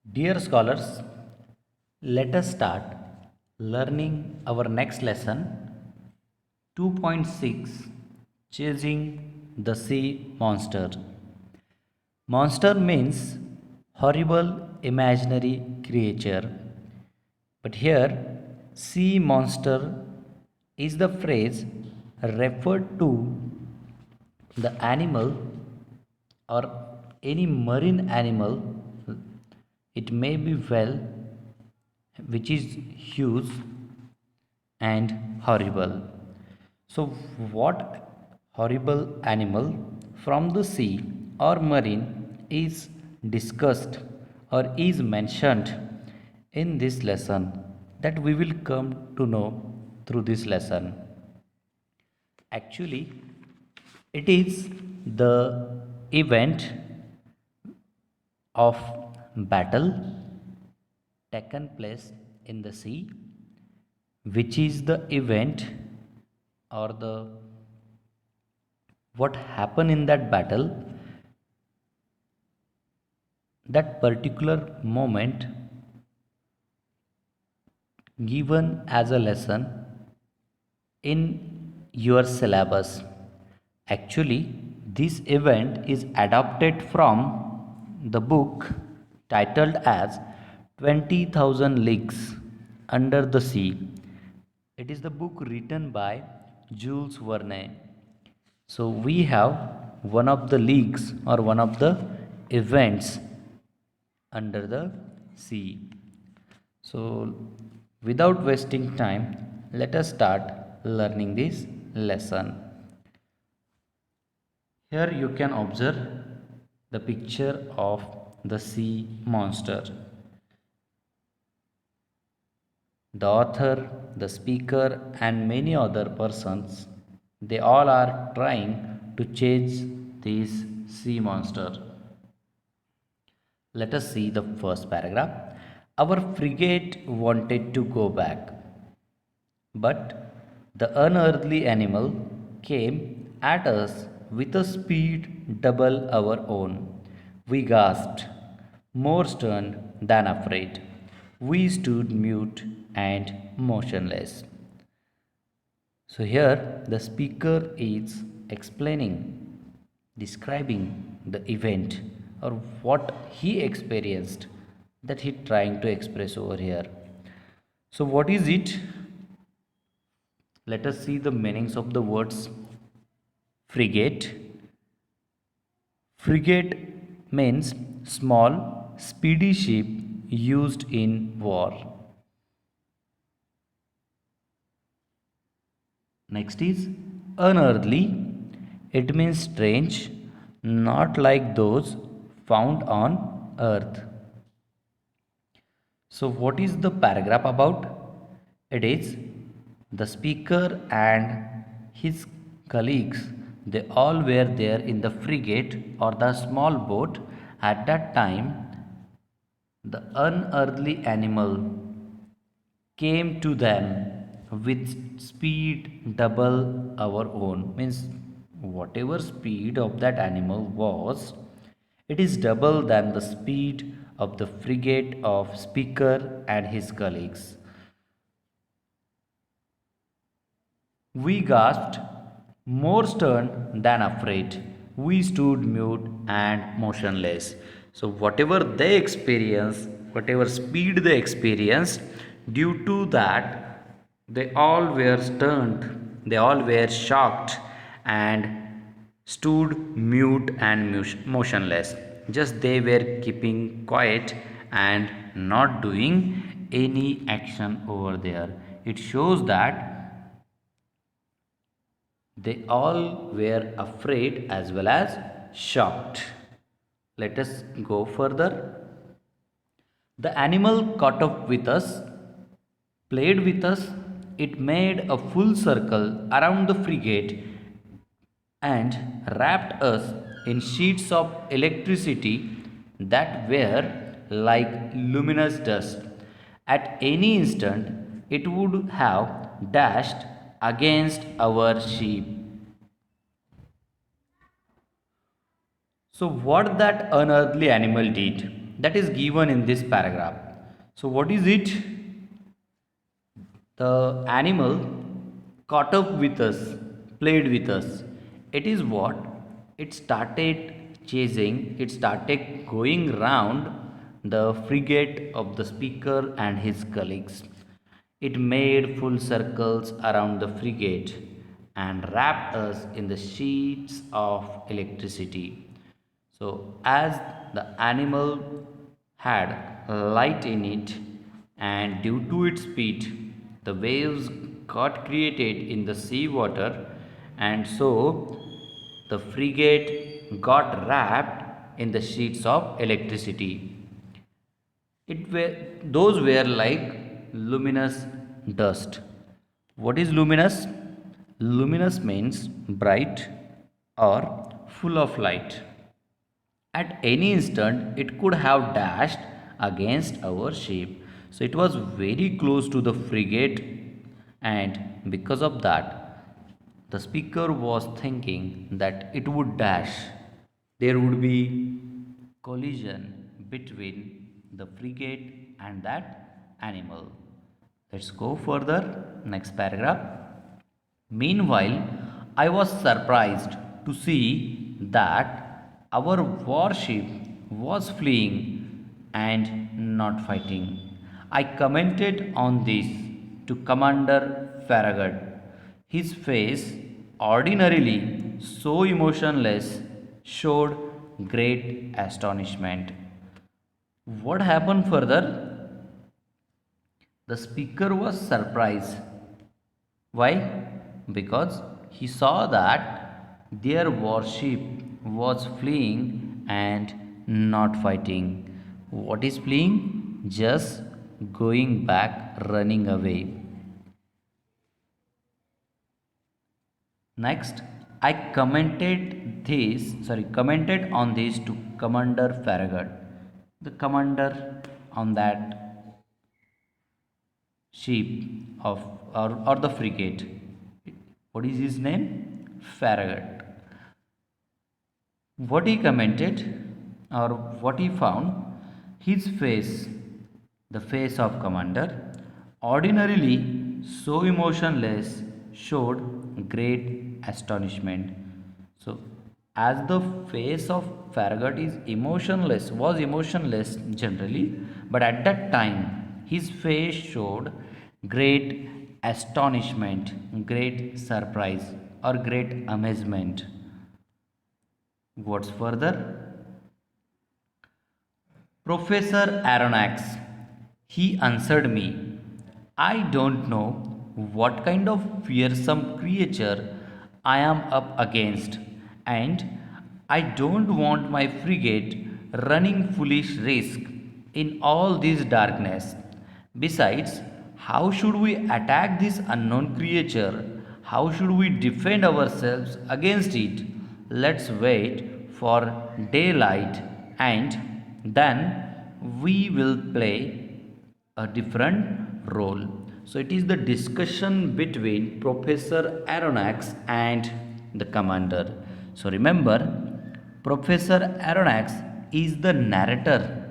Dear scholars, let us start learning our next lesson 2.6, Chasing the Sea Monster. Monster means horrible imaginary creature. But here, sea monster is the phrase referred to the animal or any marine animal. It may be whale, which is huge and horrible. So, what horrible animal from the sea or marine is discussed or is mentioned in this lesson that we will come to know through this lesson? Actually, it is the event of battle taken place in the sea, which is the event or the what happened in that battle, that particular moment given as a lesson in your syllabus. Actually, this event is adapted from the book titled as 20,000 Leagues Under the Sea. It is the book written by Jules Verne. So we have one of the leagues or one of the events under the sea. So without wasting time, let us start learning this lesson. Here you can observe the picture of the sea monster. The author, the speaker, and many other persons, they all are trying to chase this sea monster. Let us see the first paragraph. Our frigate wanted to go back, but the unearthly animal came at us with a speed double our own. We gasped, more stunned than afraid. We stood mute and motionless. So, here the speaker is explaining, describing the event or what he experienced that he trying to express over here. So, what is it? Let us see the meanings of the words frigate. Frigate means small, speedy ship used in war. Next is unearthly. It means strange, not like those found on earth. So, what is the paragraph about? It is the speaker and his colleagues, they all were there in the frigate or the small boat. At that time, the unearthly animal came to them with speed double our own. Means, whatever speed of that animal was, it is double than the speed of the frigate of speaker and his colleagues. We gasped, more stunned than afraid. We stood mute and motionless. So, whatever they experienced, whatever speed they experienced, due to that, they all were stunned, they all were shocked, and stood mute and motionless. Just they were keeping quiet and not doing any action over there. It shows that they all were afraid as well as shocked. Let us go further. The animal caught up with us, played with us. It made a full circle around the frigate and wrapped us in sheets of electricity that were like luminous dust. At any instant, it would have dashed against our ship. So, what that unearthly animal did? that is given in this paragraph. So, what is it? The animal caught up with us, played with us. It is what? It started chasing, it started going round the frigate of the speaker and his colleagues. It made full circles around the frigate and wrapped us in the sheets of electricity. So, as the animal had light in it, and due to its speed, the waves got created in the sea water, and so the frigate got wrapped in the sheets of electricity. Those were like luminous dust. What is luminous? Luminous means bright or full of light. At any instant, it could have dashed against our ship. So it was very close to the frigate, and because of that, the speaker was thinking that it would dash. There would be collision between the frigate and that animal. Let's go further. Next paragraph. Meanwhile, I was surprised to see that our warship was fleeing and not fighting. I commented on this to Commander Farragut. His face, ordinarily so emotionless, showed great astonishment. What happened further? The speaker was surprised. Why? Because he saw that their warship was fleeing and not fighting. What is fleeing? Just going back, running away. Next, I commented on this to Commander Farragut, the commander on that ship of or the frigate. What is his name? Farragut. What he commented or what he found, his face, the face of commander, ordinarily so emotionless, showed great astonishment. So, as the face of Farragut is emotionless, was emotionless generally, but at that time his face showed great astonishment, great surprise, or great amazement. What's further? Professor Aronnax, he answered me, I don't know what kind of fearsome creature I am up against, and I don't want my frigate running foolish risk in all this darkness. Besides, how should we attack this unknown creature? How should we defend ourselves against it? Let's wait for daylight and then we will play a different role. So it is the discussion between Professor Aronnax and the commander. So remember, Professor Aronnax is the narrator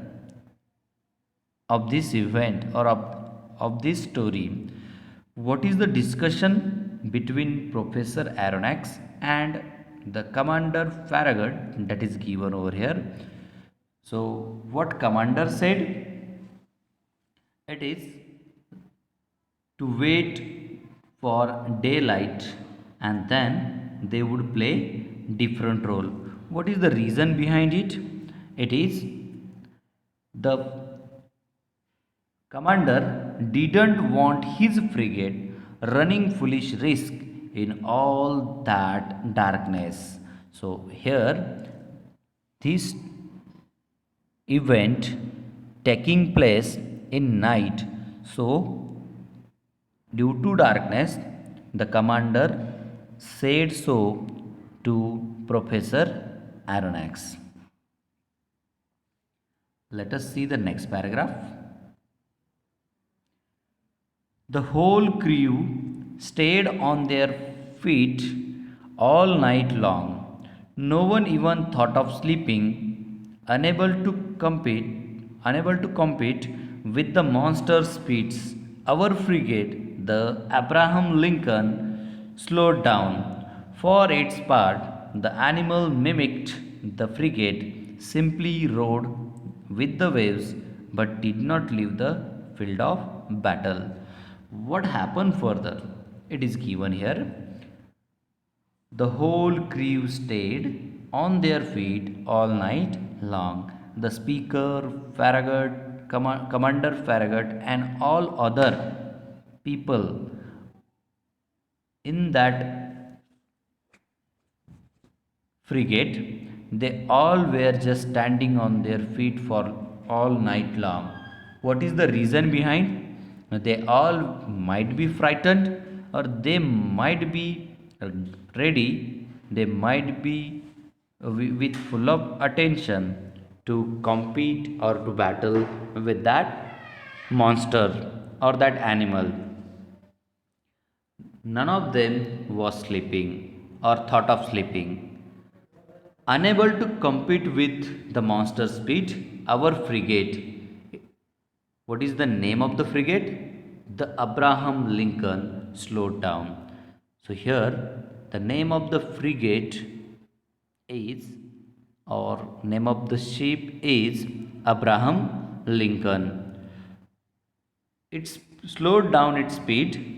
of this event or of this story. What is the discussion between Professor Aronnax and the commander Farragut that is given over here? So what commander said? It is to wait for daylight and then they would play different role. What is the reason behind it? It is the commander didn't want his frigate running foolish risk in all that darkness. So here this event taking place in night, so due to darkness, the commander said so to Professor Aronnax. Let us see the next paragraph. The whole crew stayed on their feet all night long. No one even thought of sleeping, unable to compete unable to compete with the monster speeds. Our frigate, the Abraham Lincoln, slowed down. For its part, the animal mimicked the frigate, simply rode with the waves but did not leave the field of battle. What happened further? It is given here. The whole crew stayed on their feet all night long. The speaker, Farragut, Commander Farragut, and all other people in that frigate, they all were just standing on their feet for all night long. What is the reason behind? They all might be frightened, or they might be ready, they might be with full of attention to compete or to battle with that monster or that animal. None of them was sleeping or thought of sleeping. Unable to compete with the monster speed, our frigate. What is the name of the frigate? The Abraham Lincoln slowed down. So here the name of the frigate is, or name of the ship is, Abraham Lincoln. It slowed down its speed.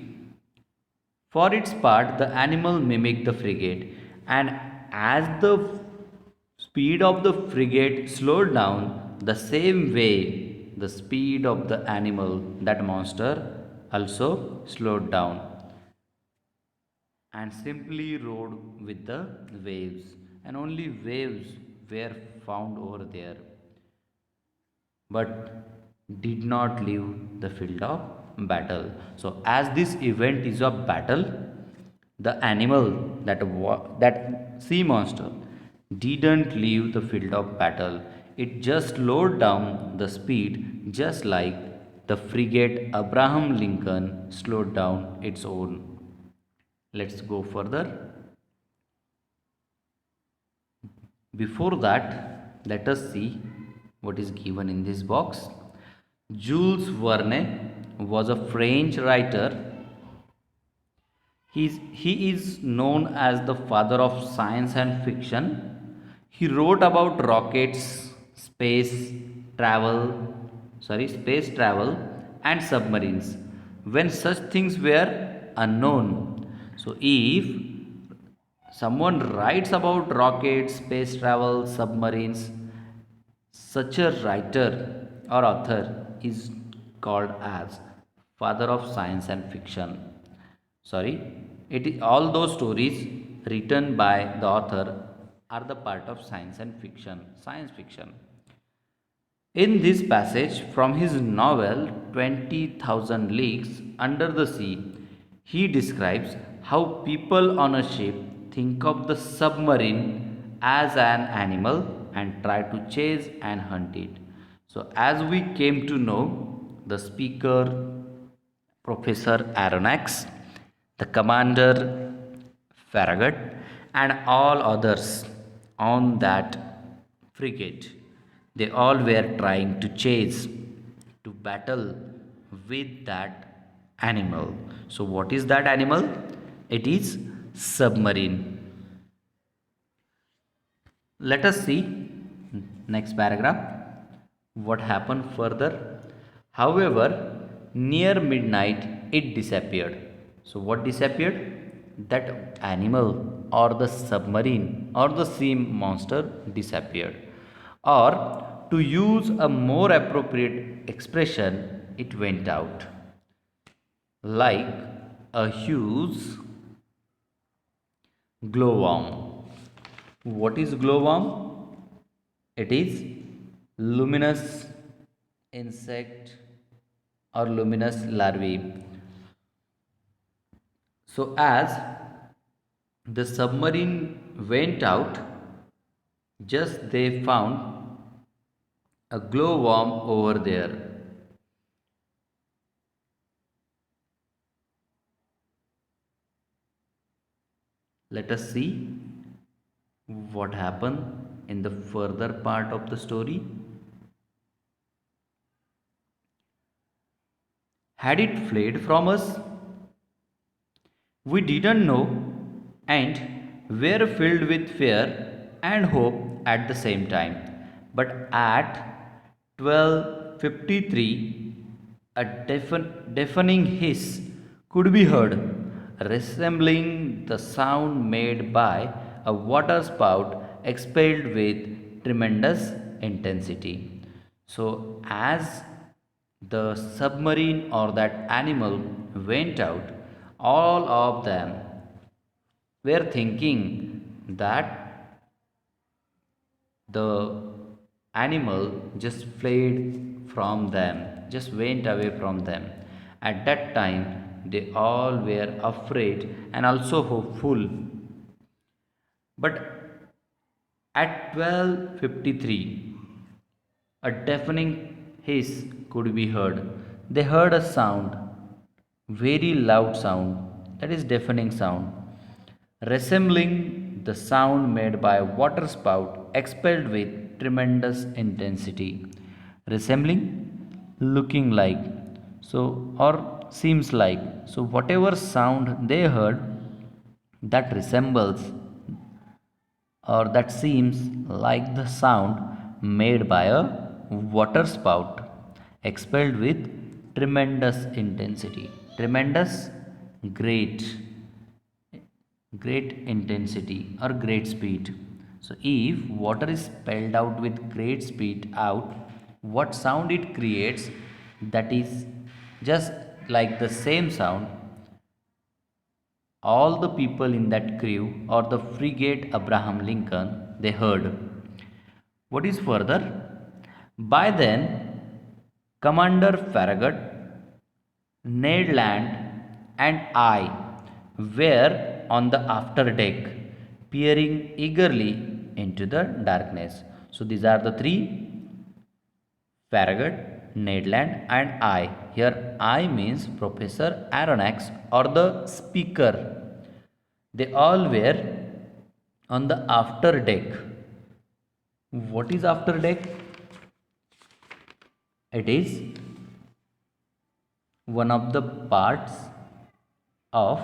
For its part, the animal mimicked the frigate, and as the speed of the frigate slowed down, the same way the speed of the animal, that monster, also slowed down and simply rode with the waves, and only waves were found over there, but did not leave the field of battle. So as this event is a battle, the animal, that sea monster, didn't leave the field of battle. It just slowed down the speed, just like the frigate Abraham Lincoln slowed down its own. Let's go further. Before that, let us see what is given in this box. Jules Verne was a French writer. He is known as the father of science and fiction. He wrote about rockets, space travel, and submarines when such things were unknown. So, if someone writes about rockets, space travel, submarines, such a writer or author is called as father of science and fiction. Sorry, it is all those stories written by the author are the part of science fiction. In this passage from his novel 20,000 Leagues Under the Sea, he describes how people on a ship think of the submarine as an animal and try to chase and hunt it. So, as we came to know, the speaker, Professor Aronnax, the commander Farragut, and all others on that frigate, they all were trying to chase, to battle with that animal. So, what is that animal? It is submarine. Let us see next paragraph. What happened further? However, near midnight it disappeared. So, what disappeared? That animal or the submarine or the sea monster disappeared. Or, to use a more appropriate expression, it went out like a huge glowworm. What is glowworm? It is luminous insect or luminous larvae. So, as the submarine went out, just they found a glowworm over there. Let us see what happened in the further part of the story. Had it fled from us? We didn't know and were filled with fear and hope at the same time. But at 12:53, a deafening hiss could be heard, resembling the sound made by a water spout expelled with tremendous intensity. So, as the submarine or that animal went out, all of them were thinking that the animal just fled from them, just went away from them. At that time, they all were afraid and also hopeful. But at 12:53, a deafening hiss could be heard. They heard a sound, very loud sound, that is deafening sound, resembling the sound made by a water spout expelled with tremendous intensity. Resembling, looking like, so or seems like. So whatever sound they heard that resembles or that seems like the sound made by a water spout expelled with tremendous intensity. Tremendous, great, great intensity or great speed. So, if water is spelled out with great speed out, what sound it creates, that is just like the same sound all the people in that crew or the frigate Abraham Lincoln they heard. What is further? By then, Commander Farragut, Ned Land, and I were on the afterdeck, peering eagerly into the darkness. So these are the three: Farragut, Ned Land, and I. Here, I means Professor Aronnax or the speaker. They all were on the after deck. What is after deck? It is one of the parts of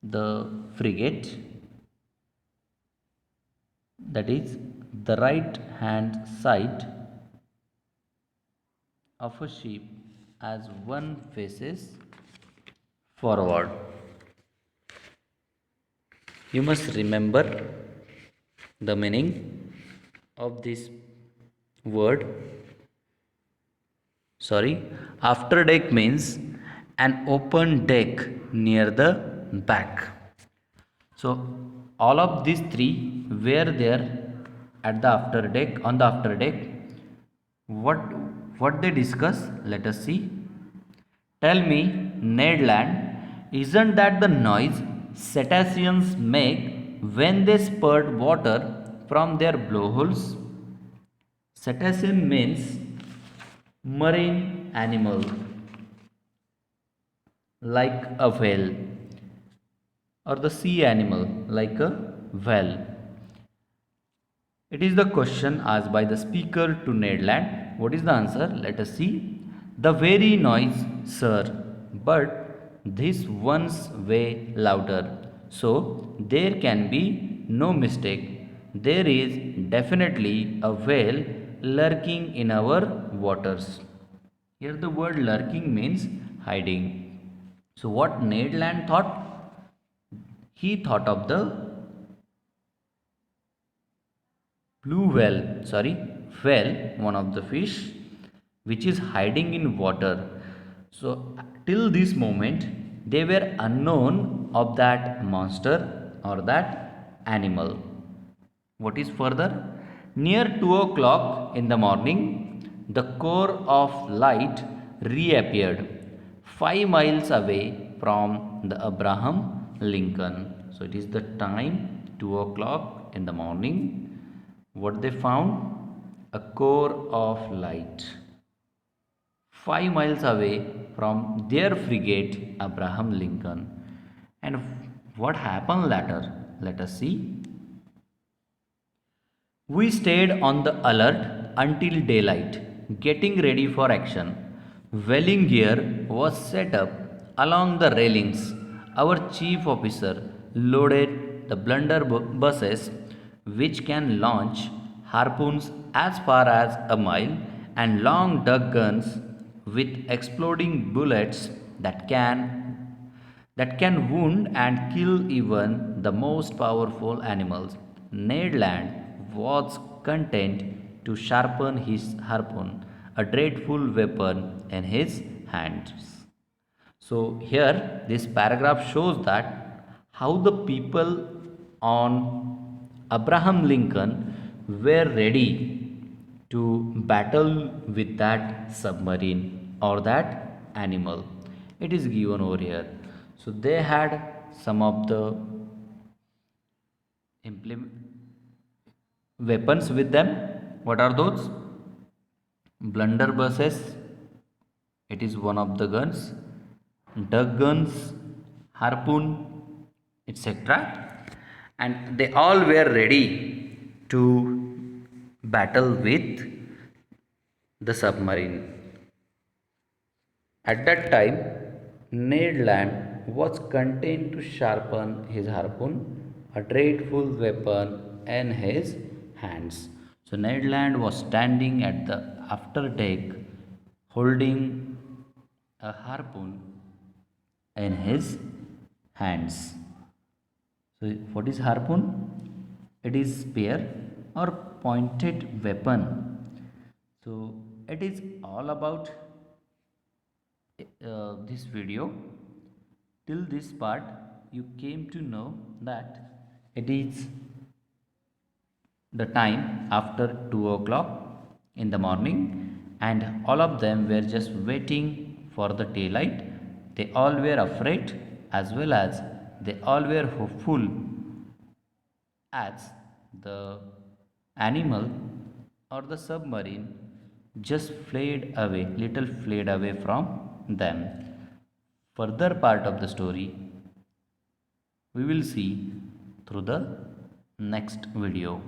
the frigate, that is the right hand side of a ship as one faces forward. You must remember the meaning of this word. Sorry, after deck means an open deck near the back. So all of these three were there at the after deck on the after deck. What they discuss? Let us see. Tell me, Ned Land, isn't that the noise cetaceans make when they spurt water from their blowholes? Cetacean means marine animal like a whale or the sea animal like a whale. It is the question asked by the speaker to Ned Land. What is the answer? Let us see. The very noise, sir, but this one's way louder. So there can be no mistake. There is definitely a whale lurking in our waters. Here the word lurking means hiding. So what Ned Land thought? He thought of the blue whale, sorry, whale, one of the fish which is hiding in water. So till this moment they were unknown of that monster or that animal. What is further? Near 2 o'clock in the morning, the core of light reappeared 5 miles away from the Abraham Lincoln. So it is the time 2 o'clock in the morning. What they found? A core of light 5 miles away from their frigate Abraham Lincoln. And what happened later? Let us see. We stayed on the alert until daylight, getting ready for action. Welling gear was set up along the railings. Our chief officer loaded the blunderbusses, which can launch harpoons as far as a mile, and long duck guns with exploding bullets that can wound and kill even the most powerful animals. Ned Land was content to sharpen his harpoon, a dreadful weapon in his hands. So here this paragraph shows that how the people on Abraham Lincoln were ready to battle with that submarine or that animal. It is given over here. So they had some of the weapons with them. What are those? Blunderbusses, it is one of the guns, duck guns, harpoon, etc. And they all were ready to battle with the submarine. At that time, Ned Land was content to sharpen his harpoon, a dreadful weapon in his hands. So Ned Land was standing at the afterdeck holding a harpoon in his hands. So what is harpoon? It is spear or pointed weapon. So it is all about this video. Till this part you came to know that it is the time after 2 o'clock in the morning, and all of them were just waiting for the daylight. They all were afraid as well as they all were hopeful, as the animal or the submarine just fled away from them. Further part of the story we will see through the next video.